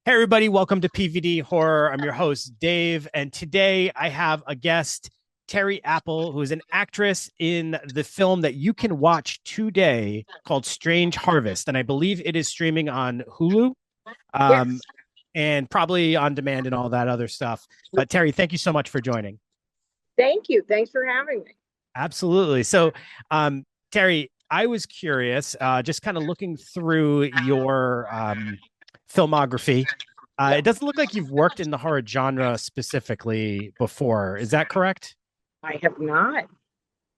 Hey, everybody, welcome to PVD Horror. I'm your host, Dave, and today I have a guest, Terri Apple, who is an actress in the film that you can watch today called Strange Harvest. And I believe it is streaming on Hulu um, Yes, and probably on demand and all that other stuff. But Terri, thank you so much for joining. thank you. Thanks for having me. Absolutely. So, Terri, I was curious, just kind of looking through your filmography. Yeah, It doesn't look like you've worked in the horror genre specifically before. Is that correct? I have not.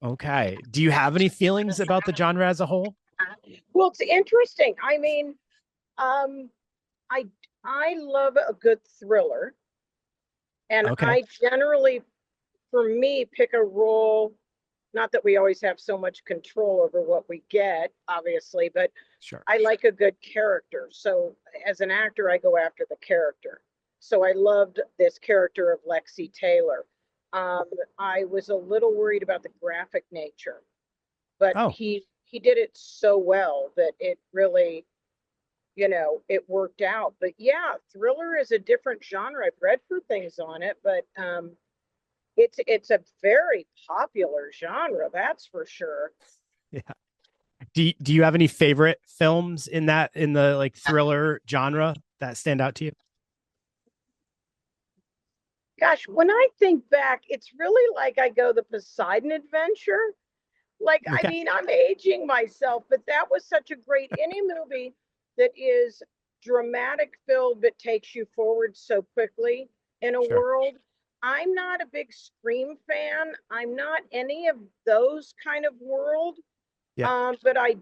Okay. Do you have any feelings about the genre as a whole? Well, it's interesting. Um, I I love a good thriller, and Okay. I generally, for me, pick a role. Not that we always have so much control over what we get, obviously, but Sure. I like a good character. So as an actor, I go after the character. So I loved this character of Lexi Taylor. Um, I was a little worried about the graphic nature, but Oh, he did it so well that it really, it worked out. But yeah, thriller is a different genre. I've read for things on it, but it's a very popular genre, that's for sure. yeah. Do you have any favorite films in the like thriller genre that stand out to you? Gosh, when I think back, it's really like I go the Poseidon Adventure. Like, I Okay. mean, I'm aging myself, but that was such a great any movie that is dramatic filled but takes you forward so quickly in a Sure. world. I'm not a big Scream fan. I'm not any of those kind of world. Yeah. But I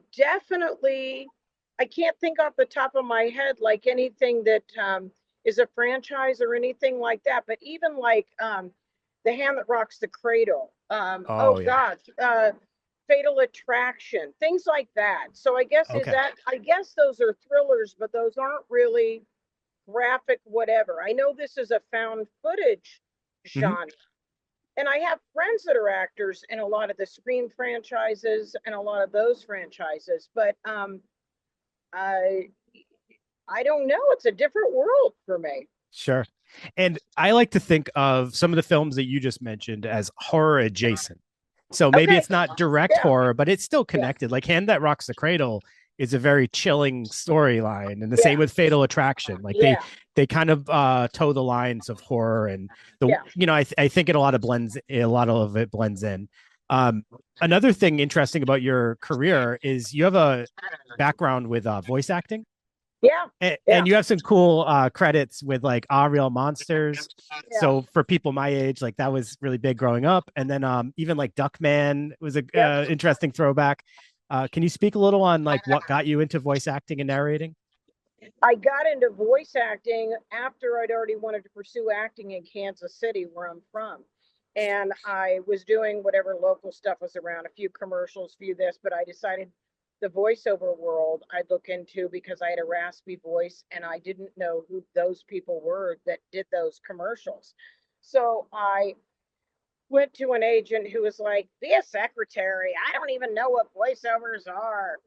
can't think off the top of my head like anything that is a franchise or anything like that. But even like The Hand That Rocks the Cradle, oh Oh, yeah. God, Fatal Attraction, things like that. So Okay. I guess those are thrillers, but those aren't really graphic, whatever. I know this is a found footage Mhm. genre, and I have friends that are actors in a lot of the Scream franchises and a lot of those franchises, but I I don't know. It's a different world for me. Sure. And I like to think of some of the films that you just mentioned as horror adjacent. So maybe Okay, it's not direct yeah, horror, but it's still yeah, connected. Like Hand That Rocks the Cradle is a very chilling storyline, and the same yeah, with Fatal Attraction. Like yeah, they kind of toe the lines of horror, and yeah. I think a lot of it blends in. Um, Another thing interesting about your career is you have a background with voice acting, Yeah, yeah, and you have some cool credits with like Real Monsters. yeah, So for people my age, like that was really big growing up. And then even like Duckman was a yep. interesting throwback. Can you speak a little on like what got you into voice acting and narrating? I got into voice acting after I'd already wanted to pursue acting in Kansas City, where I'm from. And I was doing whatever local stuff was around, a few commercials, few this, but I decided the voiceover world I'd look into because I had a raspy voice and I didn't know who those people were that did those commercials. So I went to an agent who was like, "Be a secretary. I don't even know what voiceovers are."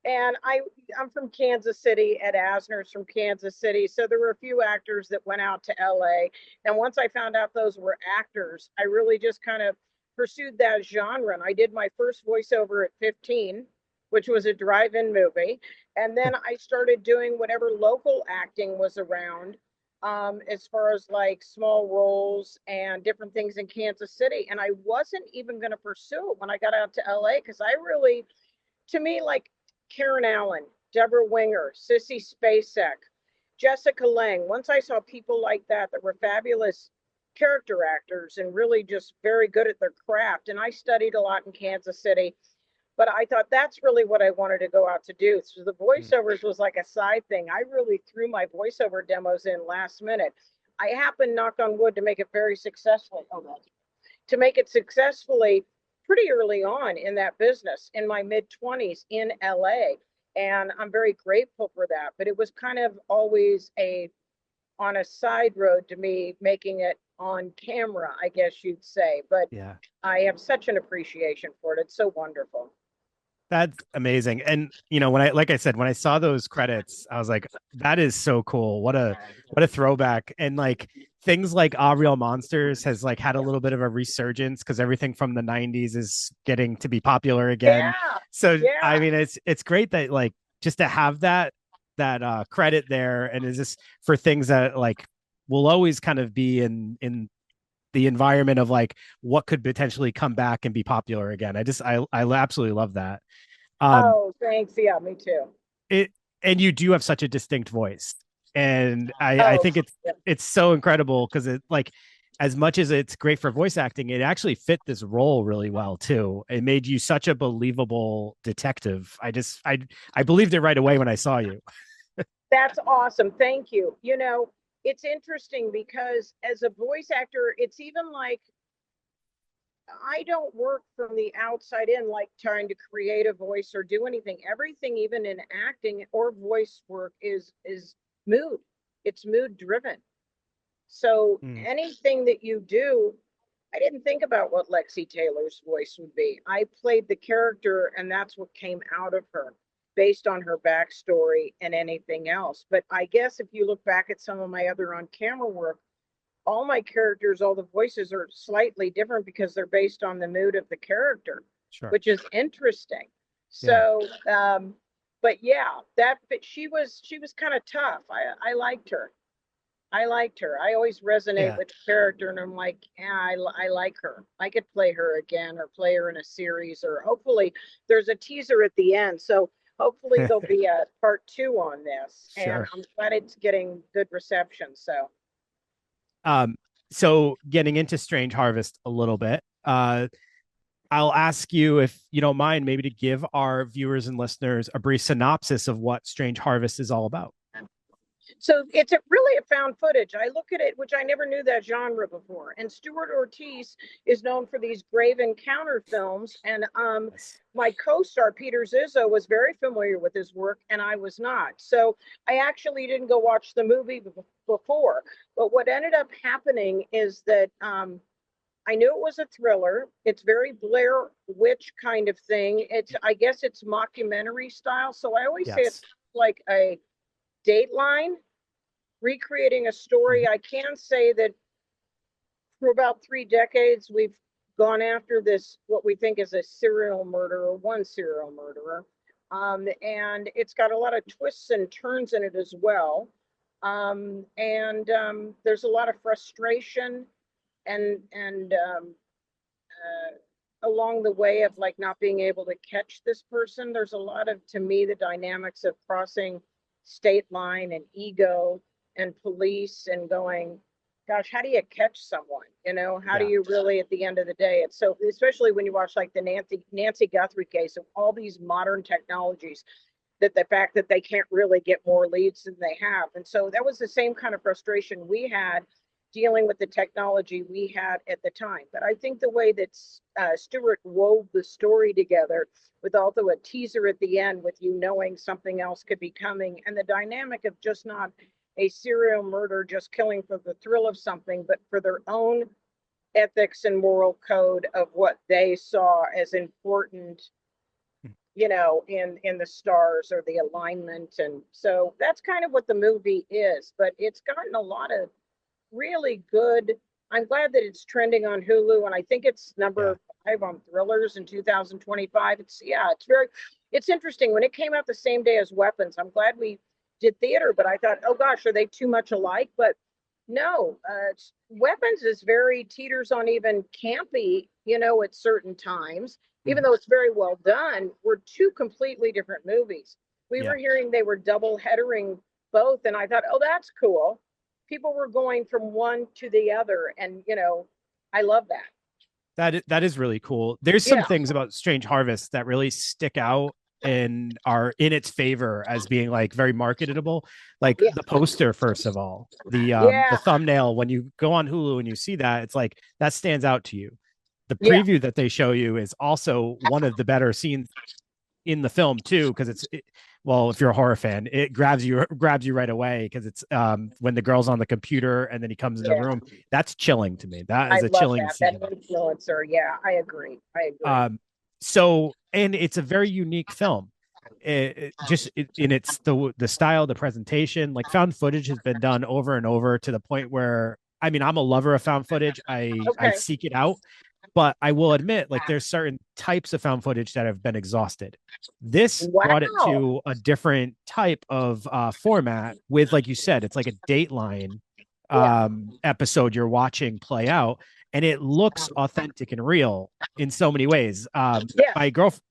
And I'm from Kansas City. Ed Asner's from Kansas City, so there were a few actors that went out to LA. And once I found out those were actors, I really just kind of pursued that genre. And I did my first voiceover at 15, which was a drive-in movie. And then I started doing whatever local acting was around, as far as like small roles and different things in Kansas City. And I wasn't even going to pursue it when I got out to LA because I really, to me, like Karen Allen, Deborah Winger, Sissy Spacek, Jessica Lange, once I saw people like that were fabulous character actors and really just very good at their craft. And I studied a lot in Kansas City, but I thought that's really what I wanted to go out to do. So the voiceovers was like a side thing. I really threw my voiceover demos in last minute. I happened, knock on wood, to make it very successfully. Oh, that's to make it successfully pretty early on in that business in my mid 20s in LA. And I'm very grateful for that. But it was kind of always a on a side road to me making it on camera, I guess you'd say. But Yeah. I have such an appreciation for it. It's so wonderful. That's amazing. And when like I said, when I saw those credits, I was like, that is so cool. What a throwback. And like things like Ah Real Monsters has like had a little bit of a resurgence because everything from the 90s is getting to be popular again. Yeah, So I yeah. mean it's great that like just to have that credit there, and is this for things that like will always kind of be in the environment of like what could potentially come back and be popular again. I absolutely love that. Um, Oh, thanks. Yeah, me too. it and you do have such a distinct voice, and I Oh, think yeah. it's so incredible because it like as much as it's great for voice acting, it actually fit this role really well too. It made you such a believable detective. I believed it right away when I saw you. That's awesome. Thank you. It's interesting because as a voice actor, it's even like I don't work from the outside in, like trying to create a voice or do anything. Everything, even in acting or voice work, is mood. It's mood driven. So Mm, anything that you do, I didn't think about what Lexi Taylor's voice would be. I played the character, and that's what came out of her based on her backstory and anything else. But I guess if you look back at some of my other on camera work, all my characters, all the voices are slightly different because they're based on the mood of the character, sure. which is interesting. Yeah. So, but yeah, but she was kind of tough. I liked her. I liked her. I always resonate Yeah. with the character, and I'm like, yeah, I like her. I could play her again, or play her in a series, or hopefully there's a teaser at the end. So hopefully there'll be a part two on this, and Sure. I'm glad it's getting good reception. So Um, so getting into Strange Harvest a little bit, I'll ask you if you don't mind, maybe to give our viewers and listeners a brief synopsis of what Strange Harvest is all about. it's really a found footage. I look at it, which I never knew that genre before. And Stuart Ortiz is known for these grave encounter films. And Yes. my co-star Peter Zizzo was very familiar with his work, and I was not. So I actually didn't go watch the movie before. But what ended up happening is that I knew it was a thriller. It's very Blair Witch kind of thing. I guess it's mockumentary style. So I always say it's Yes. like a Dateline recreating a story. Mhm. I can say that for about 3 decades, we've gone after this, what we think is a serial murderer, one serial murderer. And it's got a lot of twists and turns in it as well. And there's a lot of frustration and along the way of like not being able to catch this person. There's a lot of, to me, the dynamics of crossing state line and ego and police and going, gosh, how do you catch someone? How do Yeah. you really at the end of the day? It's so, especially when you watch like the Nancy Guthrie case of all these modern technologies, that the fact that they can't really get more leads than they have. And so that was the same kind of frustration we had dealing with the technology we had at the time. But I think the way that Stewart wove the story together, with also a teaser at the end with you knowing something else could be coming, and the dynamic of just not a serial murder just killing for the thrill of something, but for their own ethics and moral code of what they saw as important, in the stars or the alignment. And so that's kind of what the movie is. But it's gotten a lot of really good. I'm glad that it's trending on Hulu, and I think it's Yeah. number 5 on thrillers in 2025. It's interesting. When it came out the same day as Weapons, I'm glad we did theater, but I thought, oh gosh, are they too much alike? But no, Weapons is very teeters on even campy, at certain times, even Mhm. though it's very well done. We're two completely different movies. We Yeah. were hearing they were double headering both, and I thought, oh, that's cool. People were going from one to the other, and I love that. That is really cool. There's some Yeah, things about Strange Harvest that really stick out and are in its favor as being like very marketable. Like yeah, the poster, first of all, the yeah, thumbnail, when you go on Hulu and you see that, it's like that stands out to you. The yeah, preview that they show you is also one of the better scenes in the film too, because well, if you're a horror fan, it grabs you right away because it's when the girl's on the computer and then he comes in the yeah. room. That's chilling to me. That I is a love chilling that scene. influencer. Yeah, I agree. I agree. Um, So, and it's a very unique film. In its the style, the presentation, like found footage has been done over and over to the point where, I mean, I'm a lover of found footage. I Okay. seek it out, but I will admit, like, there's certain types of found footage that have been exhausted. This brought it Wow. to a different type of format with, like you said, it's like a Dateline Yeah. episode you're watching play out, and it looks authentic and real in so many ways. Yeah.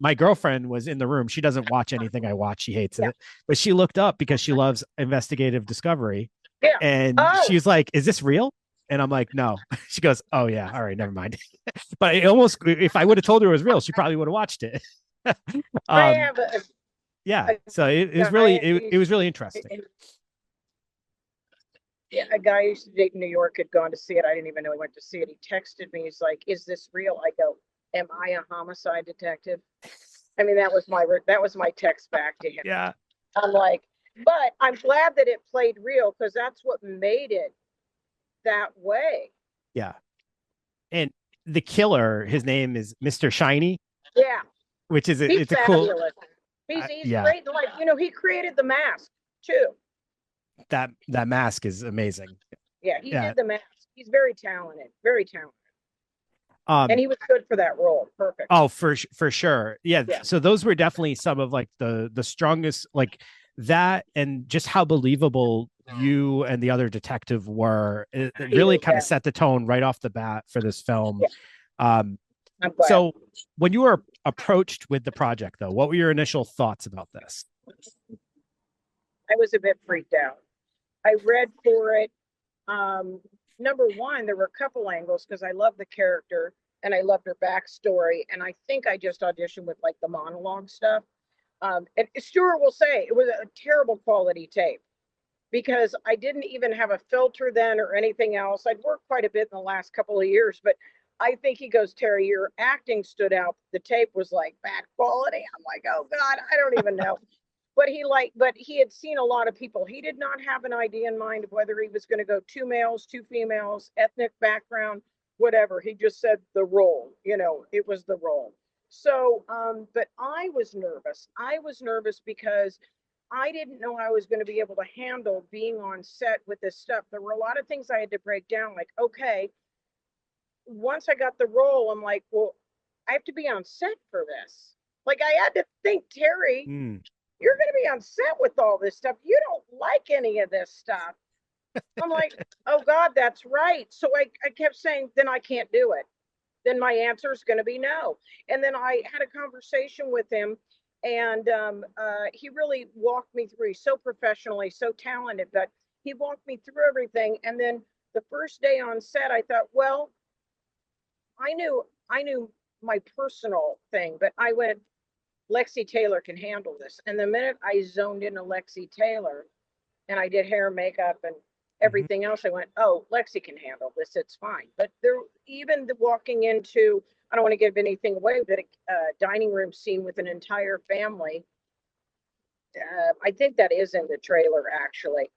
My girlfriend was in the room. She doesn't watch anything I watch. She hates Yeah. it, but she looked up because she loves investigative discovery, Yeah. and Oh, she's like, "Is this real?" And I'm like, "No." She goes, "Oh yeah, all right, never mind." But it almost, if I would have told her it was real, she probably would have watched it. I um, have yeah. a So it was really, guy it was really interesting. yeah, a guy I used to date in New York had gone to see it. I didn't even know he went to see it. He texted me. He's like, "Is this real?" I go, "Am I a homicide detective?" I mean, that was my text back to him. Yeah, I'm like, but I'm glad that it played real because that's what made it that way. yeah. And the killer, his name is Mr. Shiny, Yeah, which is he's it's a cool. fabulous. He's Yeah, great. Like, he created the mask too. that mask is amazing. Yeah, he Yeah. did the mask. He's very talented, very talented, and Um. he was good for that role. Perfect. Oh, for sure. Yeah. Yeah, So those were definitely some of like the strongest, like that, and just how believable you and the other detective were. It he really was kind of that. set the tone right off the bat for this film. Yeah, Um. I'm glad. So when you were approached with the project, though, what were your initial thoughts about this? I was a bit freaked out. I read for it. Um, Number one, there were a couple angles because I love the character and I loved her backstory, and I think I just auditioned with like the monologue stuff. And Stuart will say it was a terrible quality tape because I didn't even have a filter then or anything else. I'd worked quite a bit in the last couple of years, but I think he goes, "Terry, your acting stood out. The tape was like bad quality." I'm like, "Oh God, I don't even know." But he had seen a lot of people. He did not have an idea in mind of whether he was going to go two males, two females, ethnic background, whatever. He just said the role, it was the role. So, but I was nervous. I was nervous because I didn't know I was going to be able to handle being on set with this stuff. There were a lot of things I had to break down. Like, okay, once I got the role, I'm like, well, I have to be on set for this. Like, I had to think, Terry, Mm. you're going to be on set with all this stuff. You don't like any of this stuff. I'm like, oh God, that's right. So I kept saying, then I can't do it. Then my answer is going to be no. And then I had a conversation with him, and he really walked me through. He's so professionally, so talented, but he walked me through everything. And then the first day on set, I thought, well, I knew my personal thing, but I went, Lexi Taylor can handle this. And the minute I zoned into Lexi Taylor and I did hair, makeup, and Hmm. everything else, I went, oh, Lexi can handle this. It's fine. But there, even walking into, I don't want to give anything away, but a dining room scene with an entire family, I think that is in the trailer actually.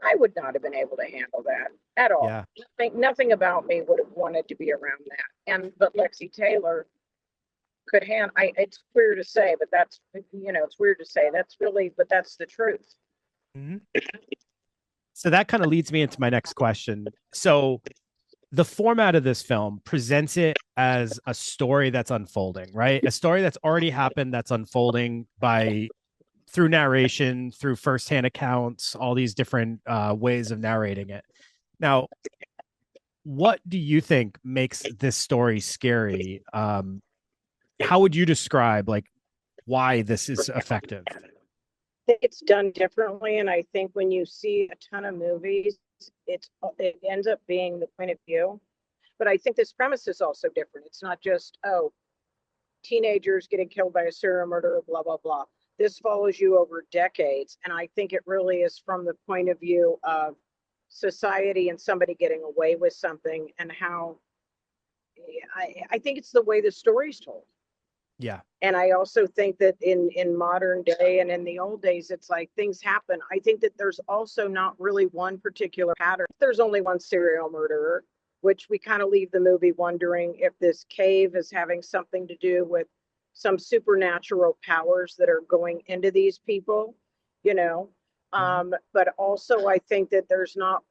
I would not have been able to handle that at all. Yeah. Nothing about me would have wanted to be around that. But Lexi Taylor could hand. It's weird to say, but it's weird to say. That's really, but that's the truth. Hmm. So that kind of leads me into my next question. So the format of this film presents it as a story that's unfolding, right? A story that's already happened, that's unfolding by through narration, through firsthand accounts, all these different ways of narrating it. Now, what do you think makes this story scary? How would you describe like why this is effective? It's done differently, and I think when you see a ton of movies, it ends up being the point of view. But I think this premise is also different. It's not just, oh, teenagers getting killed by a serial murderer, blah blah blah. This follows you over decades, and I think it really is from the point of view of society and somebody getting away with something, and how I think it's the way the story's told. Yeah. And I also think that in modern day and in the old days, it's like things happen. I think that there's also not really one particular pattern. There's only one serial murderer, which we kind of leave the movie wondering if this cave is having something to do with some supernatural powers that are going into these people, you know. But also I think that there's not,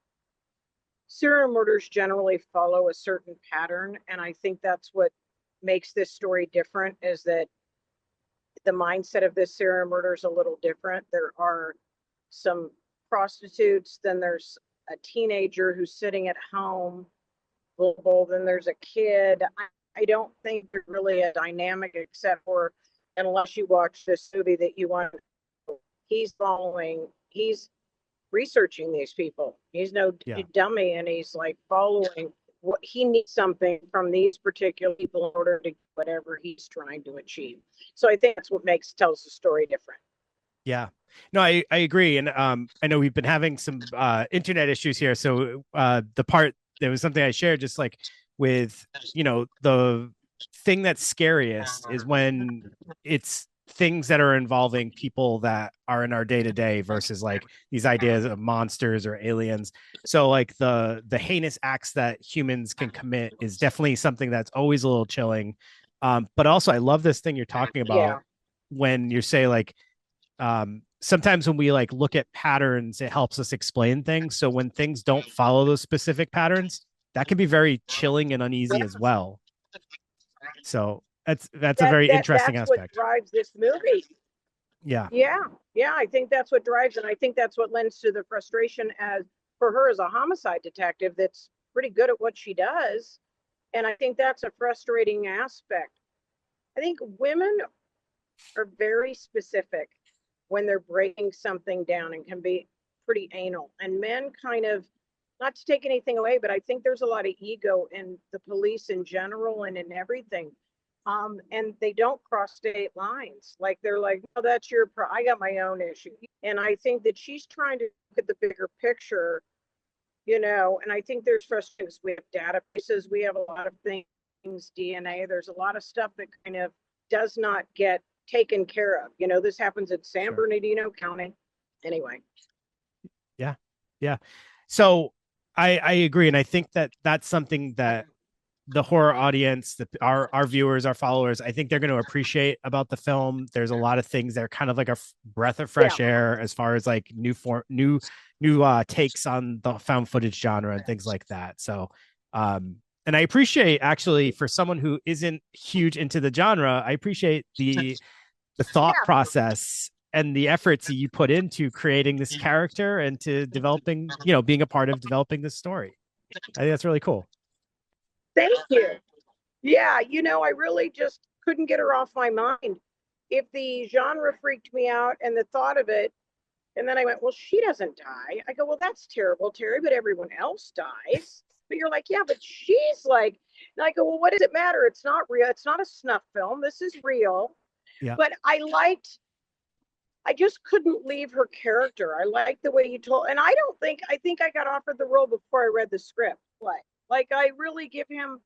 serial murders generally follow a certain pattern, and I think that's what makes this story different, is that the mindset of this serial murder is a little different. There are some prostitutes, then there's a teenager who's sitting at home, then there's a kid. I don't think there's really a dynamic, except for, unless you watch this movie, that you want, he's researching these people. He's no dummy, and he's like following what he needs, something from these particular people in order to get whatever he's trying to achieve. So I think that's what tells the story different. Yeah, no, I agree. And I know we've been having some internet issues here. So the part, there was something I shared, just like with, the thing that's scariest is when it's things that are involving people that are in our day-to-day versus like these ideas of monsters or aliens. So like the heinous acts that humans can commit is definitely something that's always a little chilling. But also I love this thing you're talking about when you say like, sometimes when we like look at patterns, it helps us explain things. So when things don't follow those specific patterns, that can be very chilling and uneasy as well. So that's a very interesting aspect. What drives this movie. Yeah. I think that's what drives, and I think that's what lends to the frustration as for her as a homicide detective that's pretty good at what she does. And I think that's a frustrating aspect. I think women are very specific when they're breaking something down and can be pretty anal, and men kind of, not to take anything away, but I think there's a lot of ego in the police in general and in everything. And they don't cross state lines. Like they're like, no, that's I got my own issue. And I think that she's trying to look at the bigger picture, and I think there's frustrations. We have databases, we have a lot of things, DNA, there's a lot of stuff that kind of does not get taken care of. This happens in San Bernardino County. Anyway. Yeah. So I agree. And I think that that's something that the horror audience, our viewers, our followers, I think they're going to appreciate about the film. There's a lot of things that are kind of like a breath of fresh air as far as like new takes on the found footage genre and things like that. So, and I appreciate, actually, for someone who isn't huge into the genre, I appreciate the thought process and the efforts that you put into creating this character and to developing, being a part of developing this story. I think that's really cool. Thank you. Yeah, I really just couldn't get her off my mind. If the genre freaked me out and the thought of it, and then I went, well, she doesn't die. I go, well, that's terrible, Terry, but everyone else dies. But you're like, yeah, but she's like, and I go, well, what does it matter? It's not real. It's not a snuff film. This is real. Yeah. But I just couldn't leave her character. I liked the way you told, and I think I got offered the role before I read the script. Like I really give him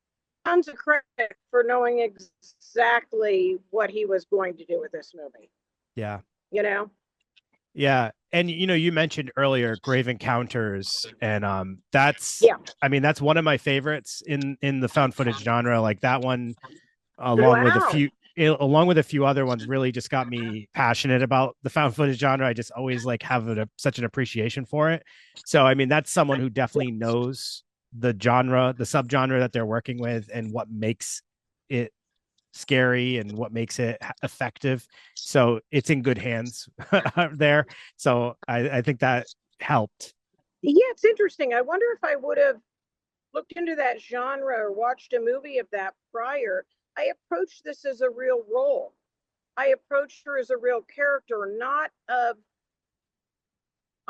tons of credit for knowing exactly what he was going to do with this movie. Yeah. Yeah. And you mentioned earlier Grave Encounters, and that's that's one of my favorites in the found footage genre. Like that one, along with a few other ones, really just got me passionate about the found footage genre. I just always like have such an appreciation for it. So that's someone who definitely knows the genre, the subgenre that they're working with, and what makes it scary and what makes it effective. So it's in good hands there. So I think that helped. Yeah, it's interesting. I wonder if I would have looked into that genre or watched a movie of that prior. I approached this as a real role. I approached her as a real character, not of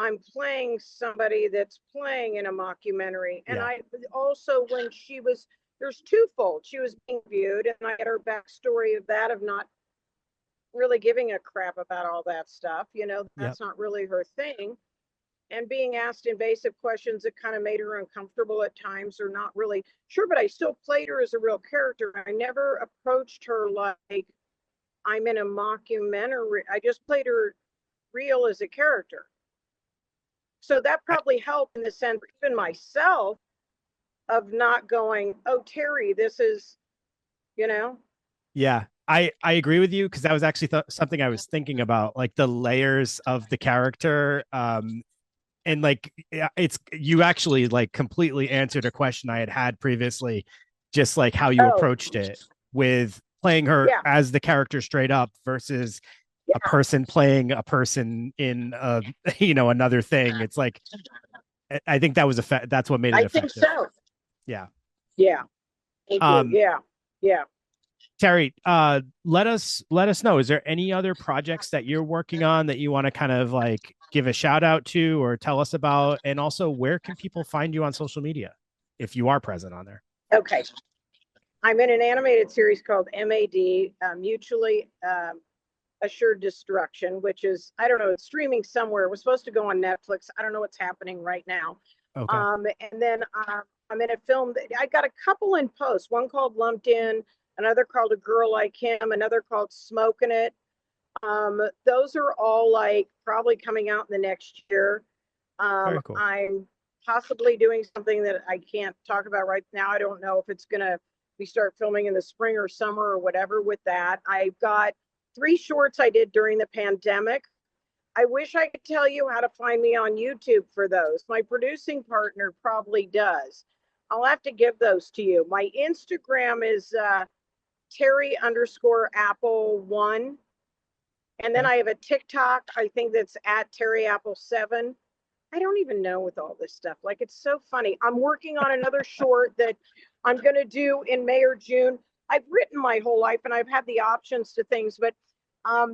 I'm playing somebody that's playing in a mockumentary. And I also, when there's twofold. She was being viewed, and I had her backstory of that, of not really giving a crap about all that stuff. That's not really her thing. And being asked invasive questions that kind of made her uncomfortable at times, or not really sure, but I still played her as a real character. I never approached her like I'm in a mockumentary. I just played her real as a character. So that probably helped in the sense, even myself, of not going, oh, Terry, this is, Yeah, I agree with you because that was actually something I was thinking about, like the layers of the character. And like it's you actually like completely answered a question I had previously, just like how you Oh, approached it with playing her yeah, as the character straight up versus a yeah. person playing a person in another thing. It's like I think that was that's what made it I think effective. so. Yeah. Yeah. Thank you. Um, Yeah. Yeah. Terri, let us know. Is there any other projects that you're working on that you want to kind of like give a shout out to or tell us about? And also, where can people find you on social media if you are present on there? Okay. I'm in an animated series called MAD, Mutually Assured Destruction, which is, I don't know, it's streaming somewhere. It was supposed to go on Netflix. I don't know what's happening right now. Okay. And then I'm in a film that I got a couple in post, one called Lumped In, another called A Girl Like Him, another called Smoking It. Those are all like probably coming out in the next year. Very cool. I'm possibly doing something that I can't talk about right now. I don't know if it's going to, we start filming in the spring or summer or whatever with that. I've got 3 shorts I did during the pandemic. I wish I could tell you how to find me on YouTube for those. My producing partner probably does. I'll have to give those to you. My Instagram is Terri_Apple1. And then Okay. I have a TikTok, I think that's at Terri Apple 7. I don't even know with all this stuff. Like, it's so funny. I'm working on another short that I'm going to do in May or June. I've written my whole life and I've had the options to things, but I've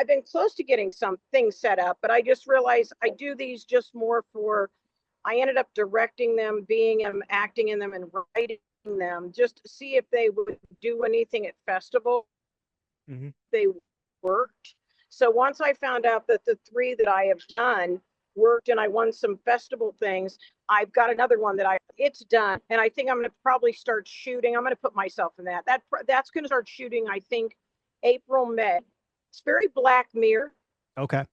been close to getting some things set up, but I just realized I do these just more for, I ended up directing them, being them, acting in them, and writing them just to see if they would do anything at festival. Mm-hmm. They worked. So once I found out that the 3 that I have done worked and I won some festival things, I've got another one that it's done. And I think I'm going to probably start shooting. I'm going to put myself in that. That's going to start shooting, I think, April, May. It's very Black Mirror. Okay.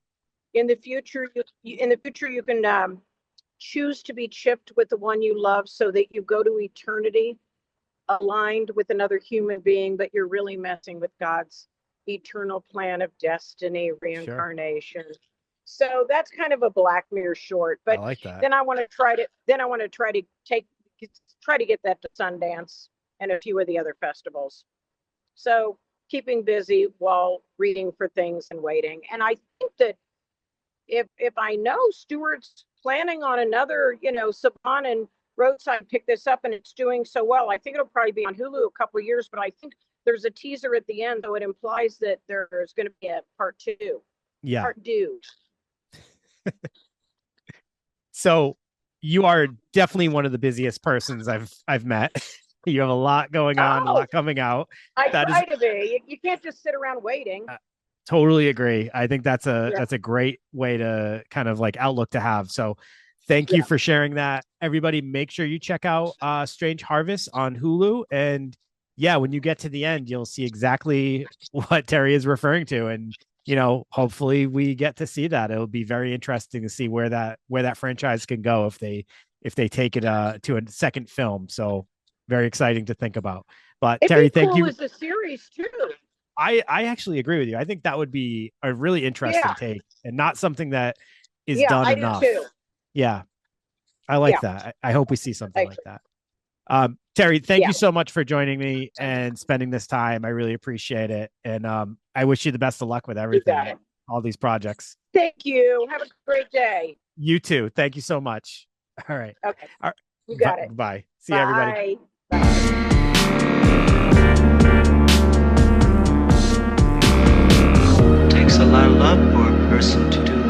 In the future, you can choose to be chipped with the one you love so that you go to eternity aligned with another human being, but you're really messing with God's eternal plan of destiny, Sure. reincarnation. So that's kind of a Black Mirror short. I But like that. then I want to try to try to get that to Sundance and a few of the other festivals. So keeping busy while reading for things and waiting. And I think that if I know Stewart's planning on another, Saban and Roadside pick this up and it's doing so well, I think it'll probably be on Hulu a couple of years, but I think there's a teaser at the end, so it implies that there's going to be a part 2. Yeah. Part 2. So you are definitely one of the busiest persons I've met. You have a lot going on, a Oh, lot coming out. I That try is to be. You can't just sit around waiting. totally agree. I think that's Yeah. a great way to kind of like outlook to have. So thank you Yeah. for sharing that. Everybody, make sure you check out Strange Harvest on Hulu. And yeah, when you get to the end, you'll see exactly what Terri is referring to. And hopefully we get to see that. It'll be very interesting to see where that franchise can go if they take it to a second film. So very exciting to think about. But It'd Terri, be thank cool you. as a series too. I actually agree with you. I think that would be a really interesting Yeah. take and not something that is Yeah, done I do enough. too. Yeah. I like Yeah. that. I hope we see something like Excellent. that. Terri, thank Yeah. you so much for joining me and spending this time. I really appreciate it. And I wish you the best of luck with You everything, got it. all these projects. Thank you. Have a great day. You too. Thank you so much. All right. Okay. All right. You got it. Bye. See you, everybody. Bye. Bye. Takes a lot of love for a person to do